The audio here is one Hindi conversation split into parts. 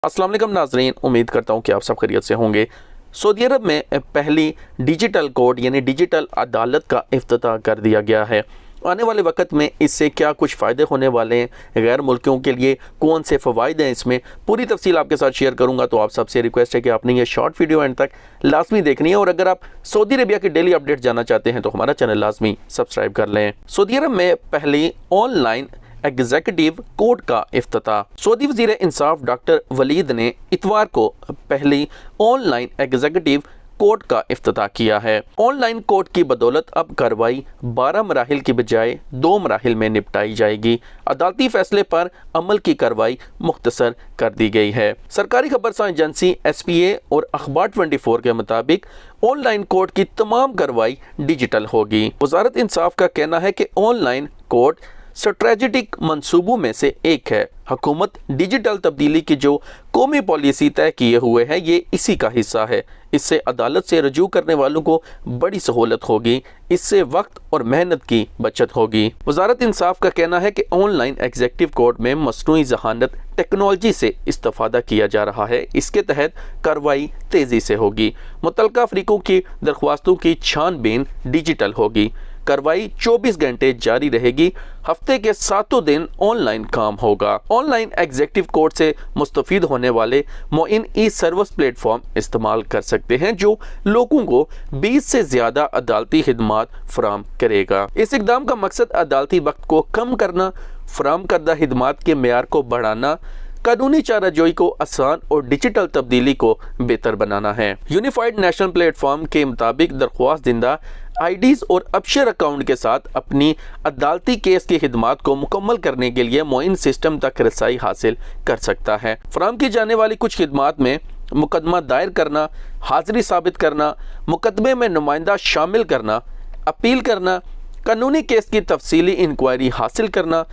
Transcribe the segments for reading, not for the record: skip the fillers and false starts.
अस्सलाम वालेकुम नाज़रीन, उम्मीद करता हूँ कि आप सब खैरियत से होंगे। सऊदी अरब में पहली डिजिटल कोर्ट यानी डिजिटल अदालत का इफ्तिताह कर दिया गया है। आने वाले वक्त में इससे क्या कुछ फ़ायदे होने वाले हैं, गैर मुल्कियों के लिए कौन से फ़वाइद हैं, इसमें पूरी तफसील आपके साथ शेयर करूंगा। तो आप सबसे रिक्वेस्ट है कि आपने ये शॉर्ट वीडियो एंड तक लाजमी देखनी है, और अगर आप सऊदी अरबिया की डेली अपडेट जानना चाहते हैं तो हमारा चैनल लाजमी सब्सक्राइब कर लें। सऊदी अरब में पहली ऑनलाइन एग्जीक्यूटिव कोर्ट का इफ्तिताह। सऊदी वज़ीर इंसाफ डॉक्टर वलीद ने इतवार को पहली ऑनलाइन एग्जीक्यूटिव कोर्ट का इफ्तिताह किया है। ऑनलाइन कोर्ट की बदौलत अब कार्रवाई 12 मराहिल की बजाय 2 मराहिल में निपटाई जाएगी। अदालती फैसले पर अमल की कार्रवाई मुख्तसर कर दी गई है। सरकारी खबरसां एजेंसी SPA और अखबार 24 के मुताबिक ऑनलाइन कोर्ट की तमाम कार्रवाई डिजिटल होगी। वजारत इंसाफ का कहना है कि ऑनलाइन कोर्ट स्ट्रेटेजिक मंसूबों में से एक है। हुकूमत डिजिटल तब्दीली की जो कौमी पॉलिसी तय किए हुए है, ये इसी का हिस्सा है। इससे अदालत से रजू करने वालों को बड़ी सहूलत होगी। इससे वक्त और मेहनत की बचत होगी। वजारत इंसाफ का कहना है कि ऑनलाइन एग्जीक्यूटिव कोर्ट में मसनूई जहानत टेक्नोलॉजी से इस्तेफादा किया जा रहा है। इसके तहत कार्रवाई तेजी से होगी। मुतल्लिका फरीकों की दरख्वास्तों की छानबीन डिजिटल होगी। कार्रवाई 24 घंटे जारी रहेगी। हफ्ते के 7 दिन ऑनलाइन काम होगा। ऑनलाइन एग्जीक्यूटिव कोर्ट से मुस्तफीद होने वाले मोइन सर्विस प्लेटफॉर्म इस्तेमाल कर सकते हैं, जो लोगों को 20 से ज़्यादा अदालती खिदमात फराहम करेगा। इस इक़दाम का मकसद अदालती वक्त को कम करना, फराहम करदा खिदमात के मेयार को बढ़ाना, कानूनी चाराजोई को आसान और डिजिटल तब्दीली को बेहतर बनाना है। यूनिफाइड नेशनल प्लेटफॉर्म के मुताबिक दरख्वास्त दिंदा IDs और अबशर अकाउंट के साथ अपनी अदालती केस की खिदमात को मुकम्मल करने के लिए मोइन सिस्टम तक रसाई हासिल कर सकता है। फराहम की जाने वाली कुछ खिदमात में मुकदमा दायर करना, हाजिरी साबित करना, मुकदमे में नुमाइंदा शामिल करना, अपील करना, कानूनी केस की तफसीली इंक्वायरी हासिल करना,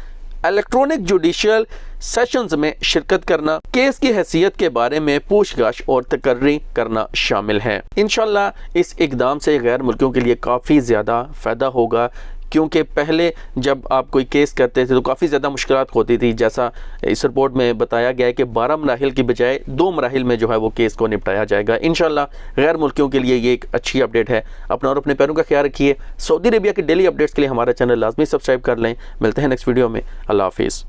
इलेक्ट्रॉनिक जुडिशियल सेशंस में शिरकत करना, केस की हैसियत के बारे में पूछताछ और तकर्री करना शामिल है। इंशाल्लाह इस इक़दाम से गैर मुल्कियों के लिए काफ़ी ज़्यादा फ़ायदा होगा, क्योंकि पहले जब आप कोई केस करते थे तो काफ़ी ज़्यादा मुश्किलात होती थी। जैसा इस रिपोर्ट में बताया गया है कि 12 मराहिल की बजाय 2 मराहिल में जो है वो केस को निपटाया जाएगा। इंशाल्लाह गैर मुल्कियों के लिए ये एक अच्छी अपडेट है। अपना और अपने पैरों का ख्याल रखिए। सऊदी अरबिया की डेली अपडेट्स के लिए हमारा चैनल लाजमी सब्सक्राइब कर लें। मिलते हैं नेक्स्ट वीडियो में। अल्लाह हाफिज़।